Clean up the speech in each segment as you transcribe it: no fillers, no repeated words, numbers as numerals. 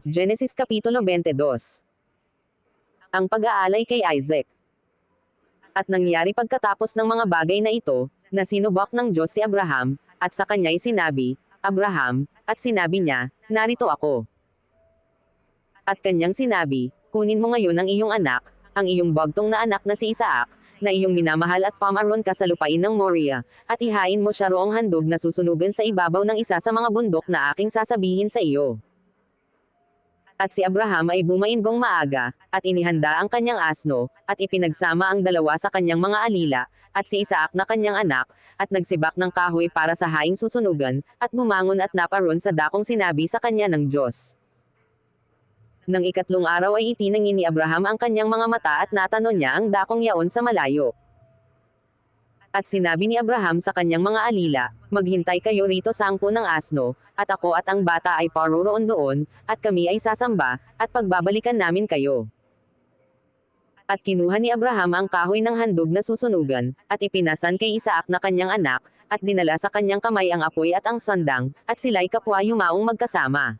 Genesis Kapitulo 22. Ang pag-aalay kay Isaac. At nangyari pagkatapos ng mga bagay na ito, na sinubok ng Diyos si Abraham, at sa kanya'y sinabi, Abraham, at sinabi niya, narito ako. At kanyang sinabi, kunin mo ngayon ang iyong anak, ang iyong bagtong na anak na si Isaac, na iyong minamahal at pamaron ka sa lupain ng Moriah, at ihain mo siya roong handog na susunugan sa ibabaw ng isa sa mga bundok na aking sasabihin sa iyo. At si Abraham ay bumainggong maaga, at inihanda ang kanyang asno, at ipinagsama ang dalawa sa kanyang mga alila, at si Isaac na kanyang anak, at nagsibak ng kahoy para sa haing susunugan, at bumangon at naparoon sa dakong sinabi sa kanya ng Diyos. Nang ikatlong araw ay itinangin ni Abraham ang kanyang mga mata at natanon niya ang dakong yaon sa malayo. At sinabi ni Abraham sa kanyang mga alila, maghintay kayo rito sangpo ng asno, at ako at ang bata ay paroroon doon, at kami ay sasamba, at pagbabalikan namin kayo. At kinuha ni Abraham ang kahoy ng handog na susunugan, at ipinasan kay Isaac na kanyang anak, at dinala sa kanyang kamay ang apoy at ang sandang, at sila'y kapwa yumaong magkasama.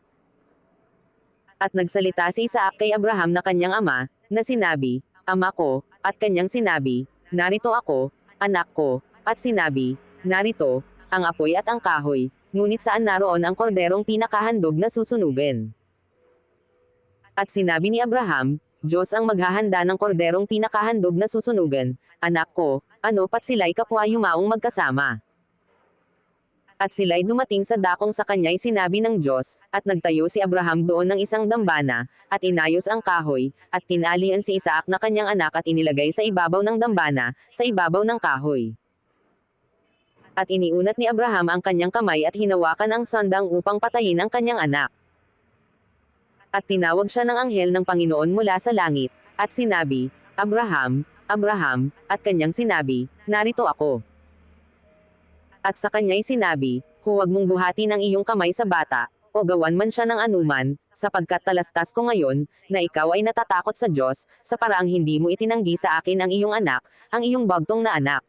At nagsalita si Isaac kay Abraham na kanyang ama, na sinabi, Ama ko, at kanyang sinabi, narito ako, anak ko, at sinabi, narito, ang apoy at ang kahoy, ngunit saan naroon ang korderong pinakahandog na susunugan? At sinabi ni Abraham, Diyos ang maghahanda ng korderong pinakahandog na susunugan, anak ko, ano pat sila'y kapwa yumaong magkasama. At sila'y dumating sa dakong sa kanya'y sinabi ng Diyos, at nagtayo si Abraham doon ng isang dambana, at inayos ang kahoy, at tinalian si Isaac na kanyang anak at inilagay sa ibabaw ng dambana, sa ibabaw ng kahoy. At iniunat ni Abraham ang kanyang kamay at hinawakan ang sandang upang patayin ang kanyang anak. At tinawag siya ng anghel ng Panginoon mula sa langit, at sinabi, Abraham, Abraham, at kanyang sinabi, narito ako. At sa kanya'y sinabi, huwag mong buhatin ang iyong kamay sa bata, o gawan man siya ng anuman, sapagkat talastas ko ngayon, na ikaw ay natatakot sa Diyos, sa paraang hindi mo itinanggi sa akin ang iyong anak, ang iyong bagtong na anak.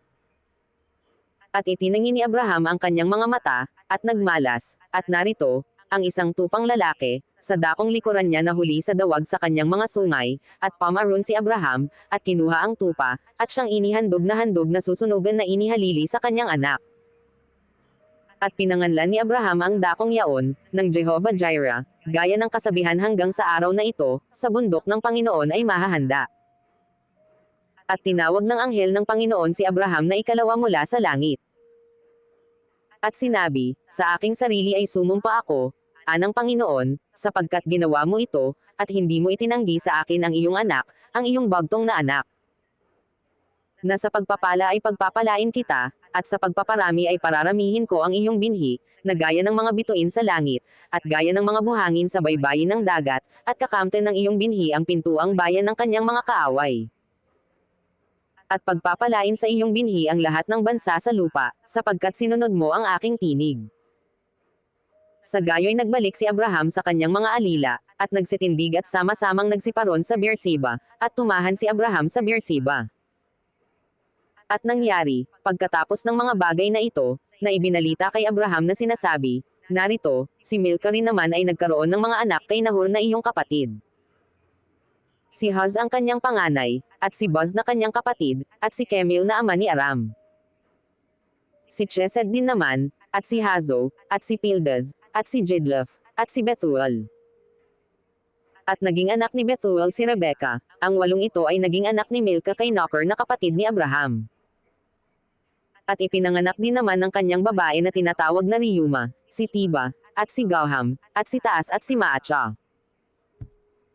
At itinanggi ni Abraham ang kanyang mga mata, at nagmalas, at narito, ang isang tupang lalaki, sa dakong likuran niya na huli sa dawag sa kanyang mga sungay, at pamaroon si Abraham, at kinuha ang tupa, at siyang inihandog na susunugan na inihalili sa kanyang anak. At pinanganlan ni Abraham ang dakong yaon, ng Jehovah Jireh, gaya ng kasabihan hanggang sa araw na ito, sa bundok ng Panginoon ay mahahanda. At tinawag ng anghel ng Panginoon si Abraham na ikalawa mula sa langit. At sinabi, sa aking sarili ay sumumpa ako, anang Panginoon, sapagkat ginawa mo ito, at hindi mo itinanggi sa akin ang iyong anak, ang iyong bagtong na anak. Na sa pagpapala ay pagpapalain kita, at sa pagpaparami ay pararamihin ko ang iyong binhi, na gaya ng mga bituin sa langit, at gaya ng mga buhangin sa baybayin ng dagat, at kakamtan ng iyong binhi ang pintuang bayan ng kanyang mga kaaway. At pagpapalain sa iyong binhi ang lahat ng bansa sa lupa, sapagkat sinunod mo ang aking tinig. Sa gayo'y nagbalik si Abraham sa kanyang mga alila, at nagsitindig at sama-samang nagsiparon sa Beersheba, at tumahan si Abraham sa Beersheba. At nangyari, pagkatapos ng mga bagay na ito, na ibinalita kay Abraham na sinasabi, narito, si Milka rin naman ay nagkaroon ng mga anak kay Nahor na iyong kapatid. Si Huz ang kanyang panganay, at si Buz na kanyang kapatid, at si Kemil na ama ni Aram. Si Chesed din naman, at si Hazo, at si Pildas, at si Jidlaph, at si Bethuel. At naging anak ni Bethuel si Rebekah, ang walong ito ay naging anak ni Milka kay Nahor na kapatid ni Abraham. At ipinanganak din naman ng kanyang babae na tinatawag na Reuma, si Tiba, at si Gaham, at si Taas at si Maacha.